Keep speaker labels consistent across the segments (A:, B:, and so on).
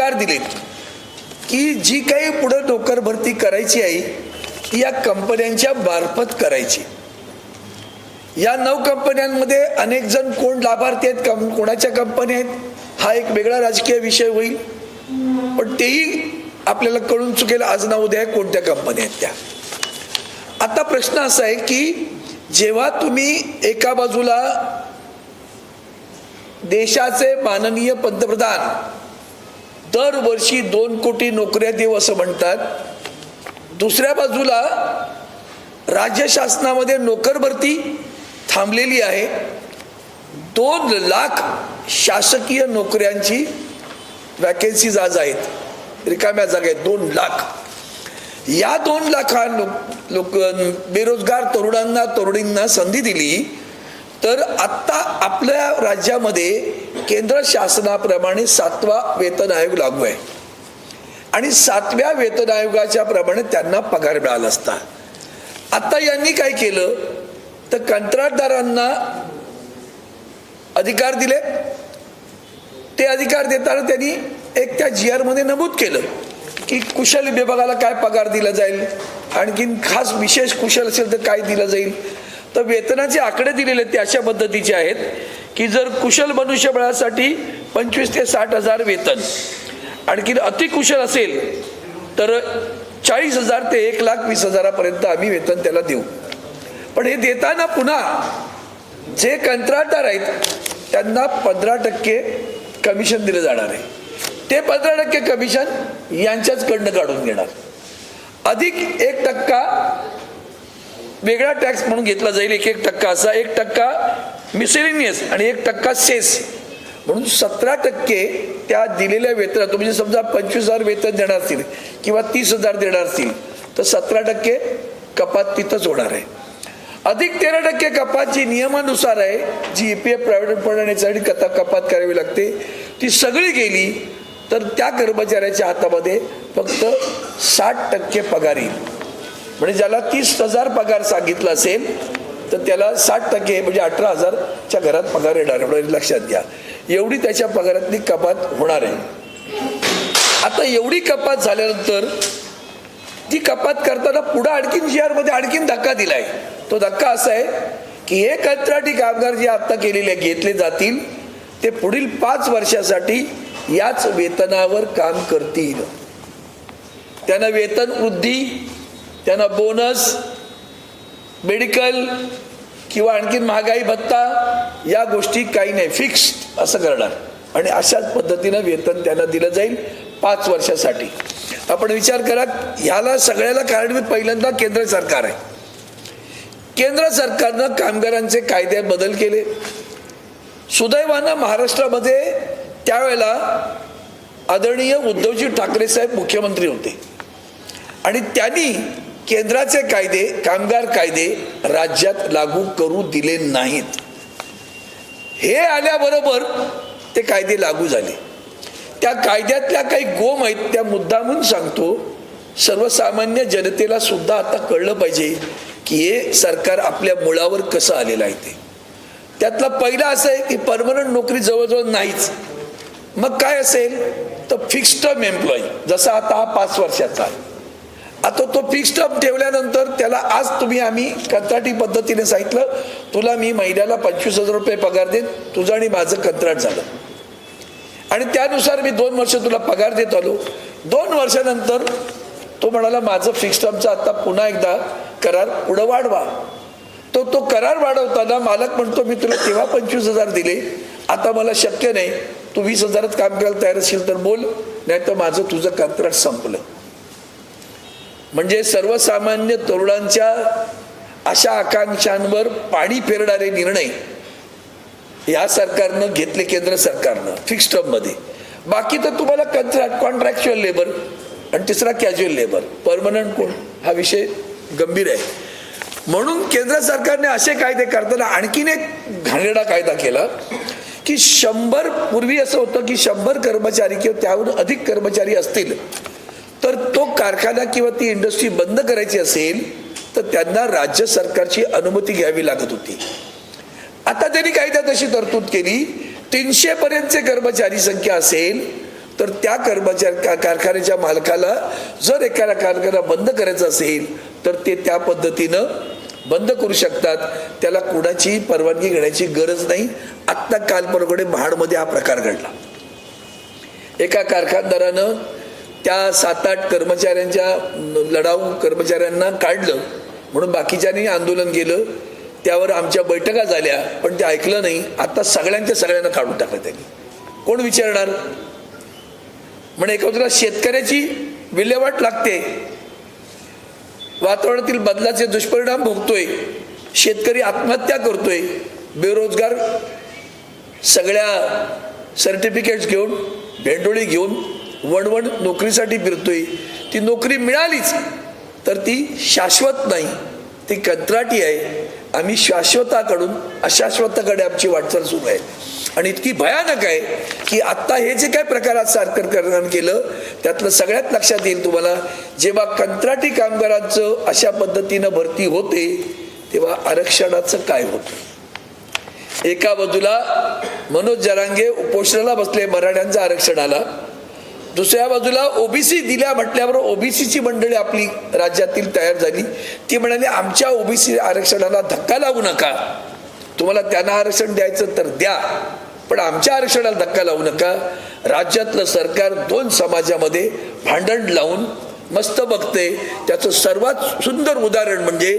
A: अधिकार दिलेत की जी काही पुढे नोकर भरती करायची आहे ती या कंपन्यांच्या मार्फत करायची। या 9 कंपन्यांमध्ये अनेक जण कोण लाभार्थी आहेत, कोणाच्या कंपन्या आहेत हा एक वेगळा राजकीय विषय होईल, पण तेही आपल्याला कळून चुकेल आज ना उद्या कोणत्या कंपन्या आहेत त्या। आता प्रश्न असा आहे की जेव्हा तुम्ही एका बाजूला देशाचे माननीय पंतप्रधान दरवर्षी 2 कोटी नोकऱ्या देऊ असं म्हणतात, दुसऱ्या बाजूला राज्य शासनामध्ये नोकर भरती थांबलेली आहे। 2 लाख शासकीय नोकऱ्यांची वॅकन्सीज आज आहेत, रिकाम्या जागा आहेत 2 लाख। या 2 लाखा लोक बेरोजगार तरुणींना संधी दिली तर आता आपल्या राज्यामध्ये केंद्र शासनाप्रमाणे 7वा वेतन आयोग लागू आहे आणि 7व्या वेतन आयोगाच्या प्रमाणे त्यांना पगार मिळाला असता। आता यांनी काय केलं तर कंत्राटदारांना अधिकार दिले। ते अधिकार देताना त्यांनी एक त्या GR मध्ये नमूद केलं की कुशल विभागाला काय पगार दिला जाईल, आणखीन खास विशेष कुशल असेल तर काय दिलं जाईल। तर वेतनाचे आकडे दिलेले ते अशा पद्धतीचे आहेत की जर कुशल मनुष्यबळासाठी 25 ते 60 हजार वेतन, आणखीन अतिकुशल असेल तर 40,000 ते 1,20,000 पर्यंत आम्ही वेतन त्याला देऊ। पण हे देताना पुन्हा जे कंत्राटदार आहेत त्यांना 15% कमिशन दिलं जाणार आहे। ते 15% कमिशन यांच्याचकडनं काढून घेणार, अधिक 1% वेगळा टॅक्स म्हणून घेतला जाईल। 1% असा, 1% मिसेलेनियस आणि 1% सेस म्हणून 17% त्या दिलेल्या वेतनात, म्हणजे समजा 25,000 वेतन देणार असतील किंवा 30,000 देणार असतील तर 17% कपात तिथंच होणार आहे। अधिक 13% कपात जी नियमानुसार आहे, जी EPF प्रायव्हेट पडण्यासाठी कपात करावी लागते, ती सगळी गेली तर त्या कर्मचाऱ्याच्या हातामध्ये फक्त 60% पगार येईल। म्हणजे ज्याला 30,000 पगार सांगितला असेल तर त्याला 60% म्हणजे 18,000च्या घरात पगार येणार आहे। लक्षात घ्या, एवढी त्याच्या पगारातली कपात होणार आहे। आता एवढी कपात झाल्यानंतर ती कपात करताना पुढे आणखीन GR मध्ये आणखीन धक्का दिलाय। तो धक्का असा आहे की हे कंत्राटी कामगार जे आता केलेले घेतले जातील ते पुढील 5 वर्षासाठी याच वेतनावर काम करतील। त्यांना वेतन वृद्धी, त्यांना बोनस, मेडिकल किंवा आणखीन महागाई भत्ता या गोष्टी काही नाही, फिक्स असं करणार आणि अशाच पद्धतीनं वेतन त्यांना दिलं जाईल 5 वर्षासाठी। आपण विचार करा, ह्याला सगळ्याला कारणीभूत पहिल्यांदा केंद्र सरकार आहे। केंद्र सरकारनं कामगारांचे कायद्यात बदल केले। सुदैवानं महाराष्ट्रामध्ये त्यावेळेला आदरणीय उद्धवजी ठाकरे साहेब मुख्यमंत्री होते आणि त्यांनी केंद्राचे कायदे, कामगार कायदे राज्यात लागू करू दिले नाहीत। हे आल्याबरोबर ते कायदे लागू झाले। त्या कायद्यातल्या काही गोम आहेत त्या मुद्दामून सांगतो, सर्वसामान्य जनतेला सुद्धा आता कळलं पाहिजे की हे सरकार आपल्या मुळावर कसं आलेलं आहे ते। त्यातला पहिला असं आहे की परमनंट नोकरी जवळजवळ नाहीच। मग काय असेल तर फिक्स टर्म एम्प्लॉई, जसा आता हा 5 वर्षाचा आहे। आता तो फिक्स टर्म ठेवल्यानंतर त्याला आज आम्ही कंत्राटी पद्धतीने सांगितलं तुला मी महिन्याला 25,000 रुपये पगार देईन, तुझं आणि माझं कंत्राट झालं आणि त्यानुसार मी 2 वर्ष तुला पगार देत आलो। 2 वर्षानंतर तो म्हणाला माझं फिक्स टर्मचा आता पुन्हा एकदा करार पुढे वाढवा। तो करार वाढवताना मालक म्हणतो मी तुला तेव्हा 25,000 दिले, आता मला शक्य नाही, तू 20,000च काम करायला तयार असेल तर बोल, नाही तर माझं तुझं कंत्राट संपलं। म्हणजे सर्वसामान्य तरुणांच्या अशा आकांक्षांवर पाणी फेरणारे निर्णय या सरकारनं घेतले, केंद्र सरकारनं फिक्स टर्म मध्ये। बाकी तर तुम्हाला कॉन्ट्रॅक्च्युअल लेबर आणि तिसरा कॅज्युअल लेबर, परमनंट कोण, हा विषय गंभीर आहे। म्हणून केंद्र सरकारने असे कायदे करताना आणखीन एक घाणेरडा कायदा केला की 100 पूर्वी असं होतं की 100 कर्मचारी किंवा त्याहून अधिक कर्मचारी असतील तर तो कारखाना किंवा ती इंडस्ट्री बंद करायची असेल तर त्यांना राज्य सरकारची अनुमती घ्यावी लागत होती। आता त्यांनी कायद्यात अशी तरतूद केली 300 पर्यंतचे कर्मचारी संख्या असेल तर त्या कारखान्याच्या मालकाला जर एखादा कारखाना बंद करायचा असेल तर ते त्या पद्धतीनं बंद करू शकतात. त्याला कुणाची परवानगी घेण्याची गरज नाही. आत्ता काल परवाकडे महाडमध्ये हा प्रकार घडला. एका कारखानदारानं त्या 7-8 कर्मचाऱ्यांच्या लढाऊ कर्मचाऱ्यांना काढलं म्हणून बाकीच्यांनी आंदोलन केलं. त्यावर आमच्या बैठका झाल्या पण ते ऐकलं नाही. आता सगळ्यांना काढून टाकलं त्यांनी. कोण विचारणार? म्हणजे एका बाजूला शेतकऱ्याची विल्हेवाट लागते, वातावरणातील बदलाचे दुष्परिणाम भोगतोय, शेतकरी आत्महत्या करतोय, बेरोजगार सगळ्या सर्टिफिकेट्स घेऊन भेंडोळी घेऊन वणवण नोकरीसाठी फिरतोय. ती नोकरी मिळालीच तर ती शाश्वत नाही, ती कंत्राटी आहे. आम्ही शाश्वताकडून अशाश्वताकडे आमची वाटचाल सुरू आहे. आणि इतकी भयानक आहे की आत्ता हे जे काय प्रकारात सरकारनं केलं त्यातलं सगळ्यात लक्षात येईल तुम्हाला. जेव्हा कंत्राटी कामगारांचं अशा पद्धतीनं भरती होते तेव्हा आरक्षणाचं काय होतं. एका बाजूला मनोज जरांगे उपोषणाला बसले मराठ्यांच्या आरक्षणाला, दुसऱ्या बाजूला ओबीसी दिल्या म्हटल्यावर ओबीसीची मंडळी आपली राज्यातील तयार झाली. ती म्हणाली आमच्या ओबीसी आरक्षणाला धक्का लावू नका, तुम्हाला त्यांना आरक्षण द्यायचं तर द्या पण आमच्या आरक्षणाला धक्का लावू नका. राज्यातलं सरकार 2 समाजामध्ये भांडण लावून मस्त बघते. त्याचं सर्वात सुंदर उदाहरण म्हणजे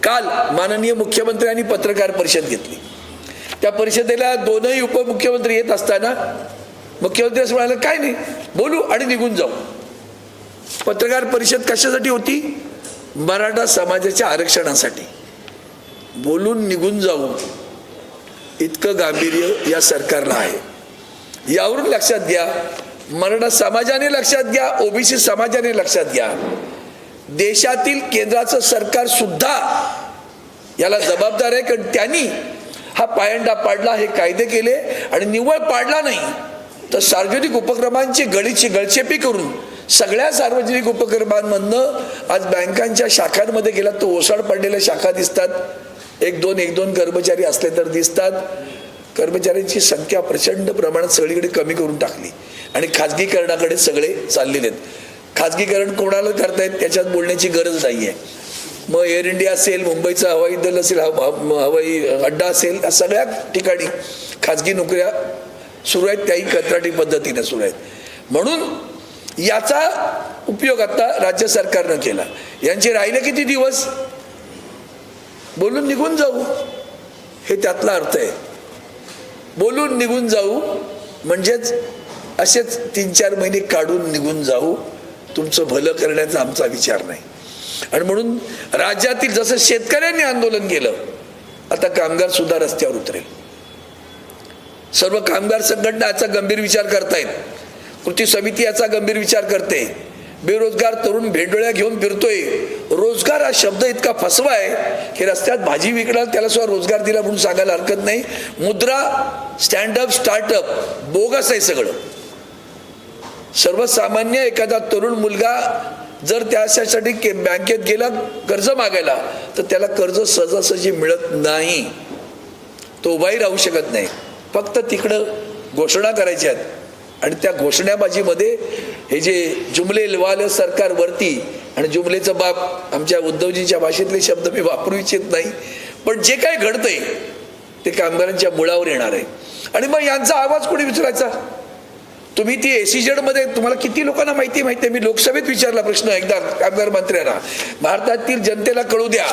A: काल माननीय मुख्यमंत्र्यांनी पत्रकार परिषद घेतली. त्या परिषदेला 2ही उपमुख्यमंत्री येत असताना मुख्यमंत्री असं म्हणाले काय नाही बोलू आणि निघून जाऊ. पत्रकार परिषद कशासाठी होती? मराठा समाजाच्या आरक्षणासाठी. बोलून निघून जाऊ इतकं गांभीर्य या सरकारला आहे. यावरून लक्षात घ्या, मराठा समाजाने लक्षात घ्या, ओबीसी समाजाने लक्षात घ्या, देशातील केंद्राचं सरकार सुद्धा याला जबाबदार आहे. कारण त्यांनी हा पायंडा पाडला, हे कायदे केले आणि निव्वळ पाडला नाही तर सार्वजनिक उपक्रमांची गळचेपी करून सगळ्या सार्वजनिक उपक्रमांमधनं आज बँकांच्या शाखांमध्ये गेला तो ओसाड पडलेल्या शाखा दिसतात. 1-2 कर्मचारी असले तर दिसतात. कर्मचाऱ्यांची संख्या प्रचंड प्रमाणात सगळीकडे कमी करून टाकली आणि खाजगीकरणाकडे सगळे चाललेले आहेत. खाजगीकरण कोणाला करतायत त्याच्यात बोलण्याची गरज नाही आहे. मग एअर इंडिया असेल, मुंबईचं हवाई दल असेल, हवाई अड्डा असेल, या सगळ्या ठिकाणी खाजगी नोकऱ्या सुरू आहेत, त्याही कंत्राटी पद्धतीने सुरू आहेत. म्हणून याचा उपयोग आता राज्य सरकारनं केला. यांचे राहिले किती दिवस? बोलून निघून जाऊ, हे त्यातला अर्थ आहे. बोलून निघून जाऊ म्हणजेच असेच 3-4 महिने काढून निघून जाऊ. तुमचं भलं करण्याचा आमचा विचार नाही. आणि म्हणून राज्यातील जसं शेतकऱ्यांनी आंदोलन केलं आता कामगार सुद्धा रस्त्यावर उतरेल. सर्व कामगार संघटना याचा गंभीर विचार करतायत. कृती समिती याचा गंभीर विचार करते. बेरोजगार तरुण भेंडोळ्या घेऊन फिरतोय. रोजगार हा शब्द इतका फसवा आहे की रस्त्यात भाजी विकणार त्याला सुद्धा रोजगार दिला म्हणून सांगायला हरकत नाही. मुद्रा, स्टँडअप, स्टार्टअप बोगस आहे सगळं. सर्वसामान्य एखादा तरुण मुलगा जर त्यासाठी बँकेत गेला कर्ज मागायला तर त्याला कर्ज सहजासहजी मिळत नाही. तो उभाही राहू शकत नाही. फक्त तिकडं घोषणा करायच्या आहेत आणि त्या घोषणाबाजीमध्ये हे जे जुमलेवालं सरकार वरती आणि जुमलेचं बाप आमच्या उद्धवजींच्या भाषेतले शब्द मी वापरू इच्छित नाही पण जे काय घडतंय ते कामगारांच्या मुळावर येणार आहे. आणि मग यांचा आवाज कोणी विचारायचा? तुम्ही ती एसीजेड मध्ये तुम्हाला किती लोकांना माहिती आहे? मी लोकसभेत विचारला प्रश्न एकदा कामगार मंत्र्यांना, भारतातील जनतेला कळू द्या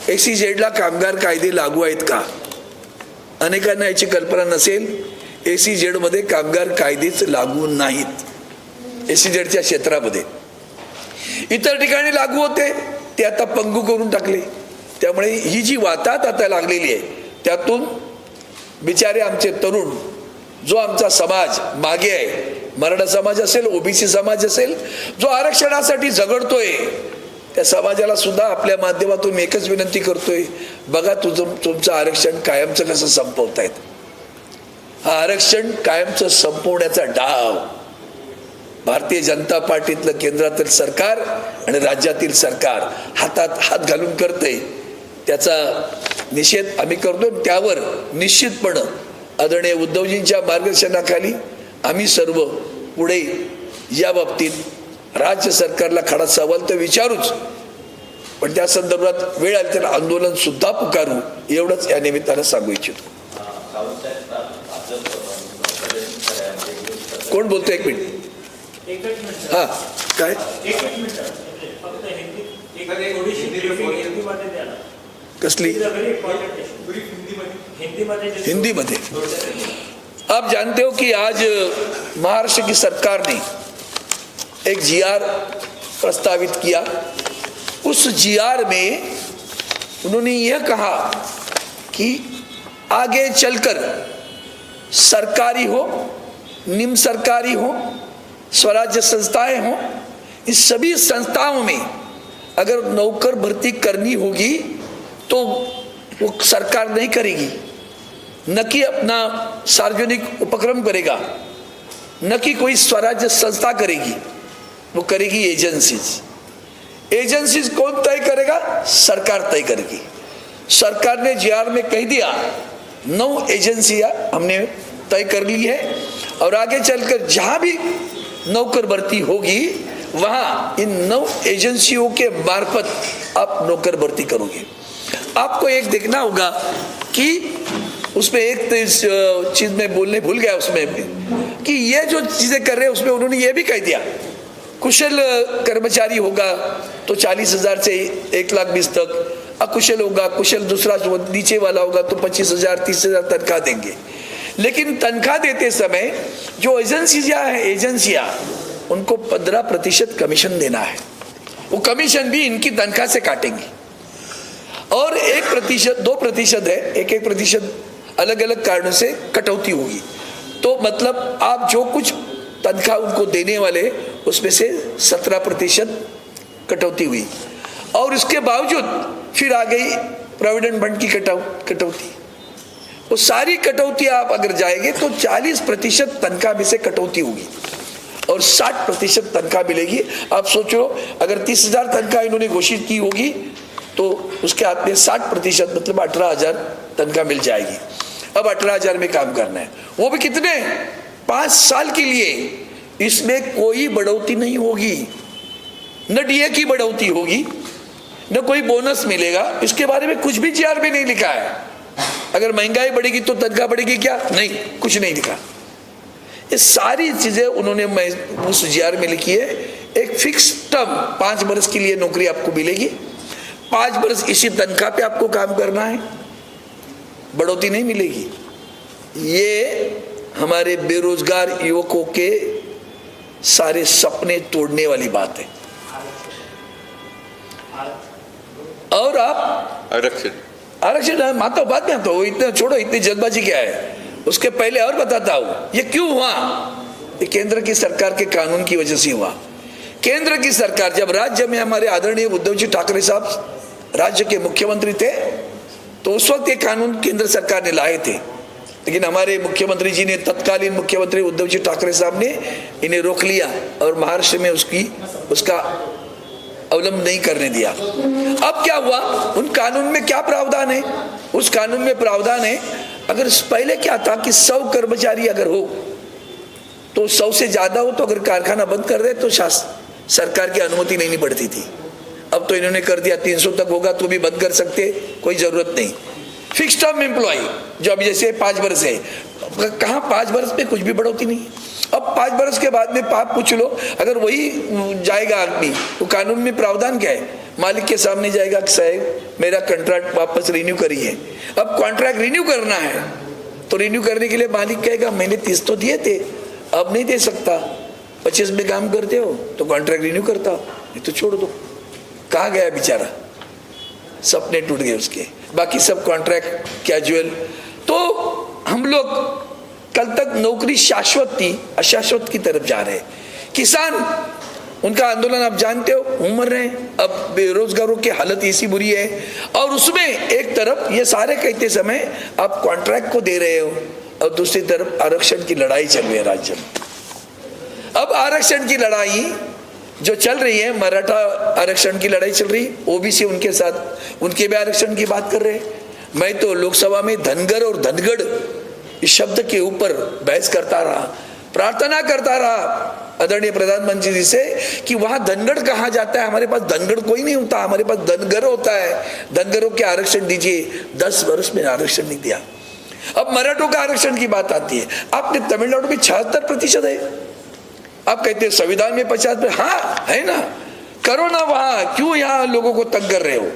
A: एसीजेडला कामगार कायदे लागू आहेत का? अनेकांना याची कल्पना नसेल. एसीजेड मध्ये कामगार कायदेच लागू नाहीत. एसीजेडच्या क्षेत्रामध्ये इतर ठिकाणी लागू होते ते आता पंगू करून टाकले. त्यामुळे ही जी वाताहत आता लागलेली आहे त्यातून बिचारे आमचे तरुण, जो आमचा समाज मागे आहे, मराठा समाज असेल, ओबीसी समाज असेल, जो आरक्षणासाठी झगडतोय त्या समाजाला सुद्धा आपल्या माध्यमातून एकच विनंती करतोय, बघा तुमचं आरक्षण कायमचं कसं संपवतायत. हा आरक्षण कायमचं संपवण्याचा डाव भारतीय जनता पार्टीतलं केंद्रातील सरकार आणि राज्यातील सरकार हातात हात घालून करते. त्याचा निषेध आम्ही करतो. त्यावर निश्चितपणे आदरणीय उद्धवजींच्या मार्गदर्शनाखाली आम्ही सर्व पुढे या बाबतीत राज्य सरकारला खडा सवाल तर विचारूच, पण त्या संदर्भात वेळ आली तर आंदोलन सुद्धा पुकारू, एवढंच या निमित्तानं सांगू इच्छितो. कोण बोलतो? एक मिनिट. हा काय कसली हिंदी मध्ये? आप जानते हो कि आज महाराष्ट्र की सरकार ने एक जीआर प्रस्तावित किया. उस जीआर में उन्होंने यह कहा कि आगे चलकर सरकारी हो, निम्न सरकारी हो, स्वराज्य संस्थाएं हो, इस सभी संस्थाओं में अगर नौकर भर्ती करनी होगी तो वो सरकार नहीं करेगी, न कि अपना सार्वजनिक उपक्रम करेगा, न कि कोई स्वराज्य संस्था करेगी, वो करेगी एजेंसीज. एजेंसीज कौन तय करेगा? सरकार तय करेगी. सरकार ने जीआर में कह दिया 9 एजेंसियां हमने तय कर ली है और आगे चलकर जहां भी नौकर भर्ती होगी वहां इन 9 एजेंसियों के मार्फत आप नौकर भर्ती करोगे. आपको एक देखना होगा कि उसमें एक चीज में बोलने भूल गया उसमें कि ये जो चीजें कर रहे हैं उसमें उन्होंने ये भी कह दिया कुशल कर्मचारी होगा तो 40,000 से 1,20,000 तक, अकुशल होगा, कुशल दूसरा जो नीचे वाला होगा तो 25,000 30,000 तनख्वाह देंगे. लेकिन तनख्वाह देते समय जो एजेंसियां उनको 15% कमीशन देना है. वो कमीशन भी इनकी तनख्वाह से काटेंगे और 1% 2% है, 1% अलग अलग कारणों से कटौती होगी. तो मतलब आप जो कुछ तनख्वाह उनको देने वाले उसमें से 17% कटौती हुई और इसके बावजूद फिर आ गई प्रोविडेंट फंड की कटौती. वो सारी कटौती आप अगर जाएंगे तो 40% तनख्वाह में से कटौती होगी और 60% तनख्वाह मिलेगी. आप सोचो अगर 30,000 तनख्वाह इन्होंने घोषित की होगी तो उसके हाथ में 60% मतलब 18,000 तनख्वाह मिल जाएगी. अब 18,000 में काम करना है, वो भी कितने? 5 साल के लिए. इसमें कोई बढ़ोतरी नहीं होगी, न डीए की बढ़ोतरी होगी, न कोई बोनस मिलेगा. इसके बारे में कुछ भी जीआर में नहीं लिखा है. अगर महंगाई बढ़ेगी तो तनख्वाह बढ़ेगी क्या? नहीं, कुछ नहीं लिखा. ये सारी चीजें उन्होंने उस जीआर में लिखी है. एक फिक्स टर्म 5 वर्ष के लिए नौकरी आपको मिलेगी, 5 वर्ष इसी तनख्वाह पे आपको काम करना है, बढ़ोतरी नहीं मिलेगी. ये हमारे बेरोजगार युवकों के सारे सपने तोड़ने वाली बात है. और आप आरक्षण माता बात में तो इतना छोड़ो, इतनी जल्दबाजी क्या है. उसके पहले और बताता हूं ये क्यों हुआ. ये केंद्र की सरकार के कानून की वजह से हुआ. केंद्र की सरकार जब राज्य में हमारे आदरणीय उद्धव जी ठाकरे साहब राज्य के मुख्यमंत्री थे तो उस वक्त ये कानून केंद्र सरकार ने लाए थे, लेकिन हमारे मुख्यमंत्री जी ने, तत्कालीन मुख्यमंत्री उद्धव जी ठाकरे साहब ने इन्हें रोक लिया और महाराष्ट्र में उसका अवलंबन नहीं करने दिया. अब क्या हुआ? उन कानून में क्या प्रावधान है? उस कानून में प्रावधान है अगर पहले क्या था कि 100 कर्मचारी अगर हो तो 100 से ज्यादा हो तो अगर कारखाना बंद कर दे तो सरकार की अनुमति नहीं पड़ती थी. अब तो इन्होंने कर दिया 300 तक होगा तो भी बंद कर सकते, कोई जरूरत नहीं. फिक्स टर्म एम्प्लॉय जो अभी जैसे 5 वर्ष है, कहाँ 5 वर्ष में कुछ भी बढ़ोतरी नहीं. अब 5 वर्ष के बाद में आप पूछ लो अगर वही जाएगा आदमी तो कानून में प्रावधान क्या है? मालिक के सामने जाएगा कि साहब मेरा कॉन्ट्रैक्ट वापस रिन्यू करिए. अब कॉन्ट्रैक्ट रिन्यू करना है तो रिन्यू करने के लिए मालिक कहेगा मैंने 30 तो दिए थे, अब नहीं दे सकता, 25 में काम करते हो तो कॉन्ट्रैक्ट रिन्यू करता, नहीं तो छोड़ दो. कहाँ गया बेचारा? सपने टूट गए उसके, बाकी सब कॉन्ट्रैक्ट कैजुअल. तो हम लोग कल तक नौकरी शाश्वत थी, अशाश्वत की तरफ जा रहे. किसान उनका आंदोलन आप जानते हो, उमर रहे. अब बेरोजगारों की हालत ऐसी बुरी है और उसमें एक तरफ ये सारे कहते समय आप कॉन्ट्रैक्ट को दे रहे हो और दूसरी तरफ आरक्षण की लड़ाई चल रही है राज्य में. अब आरक्षण की लड़ाई जो चल रही है, मराठा आरक्षण की लड़ाई चल रही, ओबीसी उनके साथ उनके भी आरक्षण की बात कर रहे. मैं तो लोकसभा में धनगर और धनगढ़ इस शब्द के ऊपर बहस करता रहा. प्रार्थना करता रहा आदरणीय प्रधानमंत्री जी से कि वहां धनगर कहाँ जाता है, हमारे पास धनगर कोई नहीं होता, हमारे पास धनगर होता है, धनगरों के आरक्षण दीजिए। 10 वर्ष में आरक्षण नहीं दिया। अब मराठों का आरक्षण की बात आती है, आपने तमिलनाडु में 76% है, आप कहते हैं संविधान में 50%, हाँ है ना, करो ना वहां, क्यों यहाँ लोगों को तंग कर रहे हो।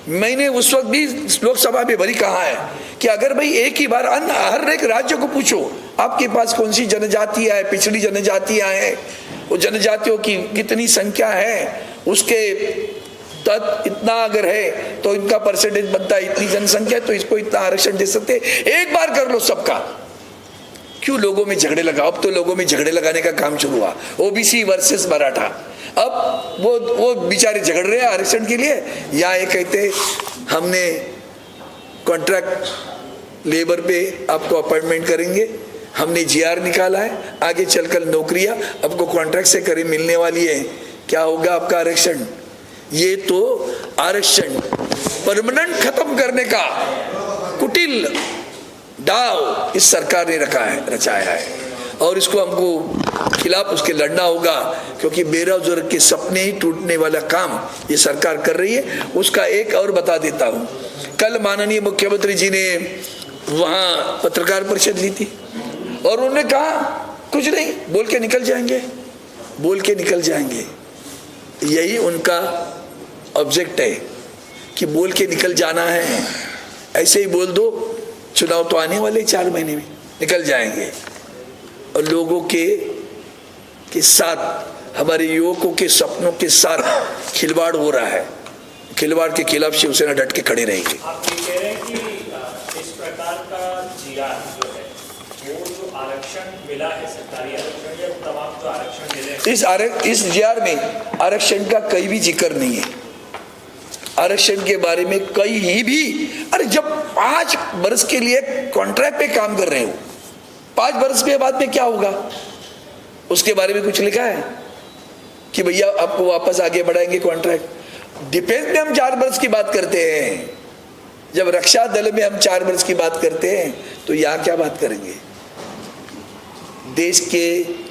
A: मैंने उस वक्त भी लोकसभा में भरी कहा है कि अगर भाई एक ही बार हर एक राज्य को पूछो आपके पास कौन सी जनजातियां है, पिछड़ी जनजातियां हैं, वो जनजातियों की कितनी संख्या है, उसके तत् इतना अगर है तो इनका परसेंटेज बनता है, इतनी जनसंख्या है तो इसको इतना आरक्षण दे सकते, एक बार कर लो सबका। क्यों लोगों में झगड़े लगा। अब तो लोगों में झगड़े लगाने का काम शुरू हुआ, ओबीसी वर्सेस मराठा। अब वो बेचारे झगड़ रहे हैं आरक्षण के लिए, या ये कहते हमने कॉन्ट्रैक्ट लेबर पे आपको अपॉइंटमेंट करेंगे, हमने जीआर निकाला है, आगे चलकर नौकरियां आपको कॉन्ट्रैक्ट से करीब मिलने वाली है, क्या होगा आपका आरक्षण। ये तो आरक्षण परमानेंट खत्म करने का कुटिल डाव इस सरकार ने रचाया है, और इसको हमको खिलाफ उसके लड़ना होगा, क्योंकि बेरोजगार के सपने ही टूटने वाला काम ये सरकार कर रही है। उसका एक और बता देता हूं, कल माननीय मुख्यमंत्री जी ने वहां पत्रकार परिषद ली थी और उन्होंने कहा कुछ नहीं, बोल के निकल जाएंगे, बोल के निकल जाएंगे। यही उनका ऑब्जेक्ट है कि बोल के निकल जाना है, ऐसे ही बोल दो, चुनाव तो आने वाले 4 महीने में, निकल जाएंगे। और लोगों के साथ, हमारे युवकों के सपनों के साथ खिलवाड़ हो रहा है। खिलवाड़ के खिलाफ शिवसेना डट के खड़े रहेगी।
B: आप ये कह रहे हैं कि इस प्रकार का जीआर जो है, वो जो आरक्षण मिला है, सरकारी आरक्षण या तमाम जो आरक्षण मिले,
A: इस जीआर में आरक्षण का कहीं भी जिक्र नहीं है। आरक्षण के बारे में कहीं भी, अरे जब 5 वर्ष के लिए कॉन्ट्रैक्ट पे काम कर रहे हो, 5 वर्ष के बाद में क्या होगा उसके बारे में कुछ लिखा है कि भैया आपको वापस आगे बढ़ाएंगे कॉन्ट्रैक्ट। डिफेंस में हम 4 वर्ष की बात करते हैं, जब रक्षा दल में हम 4 वर्ष की बात करते हैं तो यहाँ क्या बात करेंगे। देश के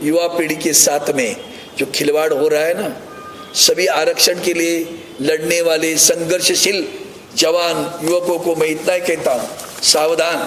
A: युवा पीढ़ी के साथ में जो खिलवाड़ हो रहा है ना, सभी आरक्षण के लिए लड़ने वाले संघर्षशील जवान युवकों को मैं इतना ही कहता हूं, सावधान।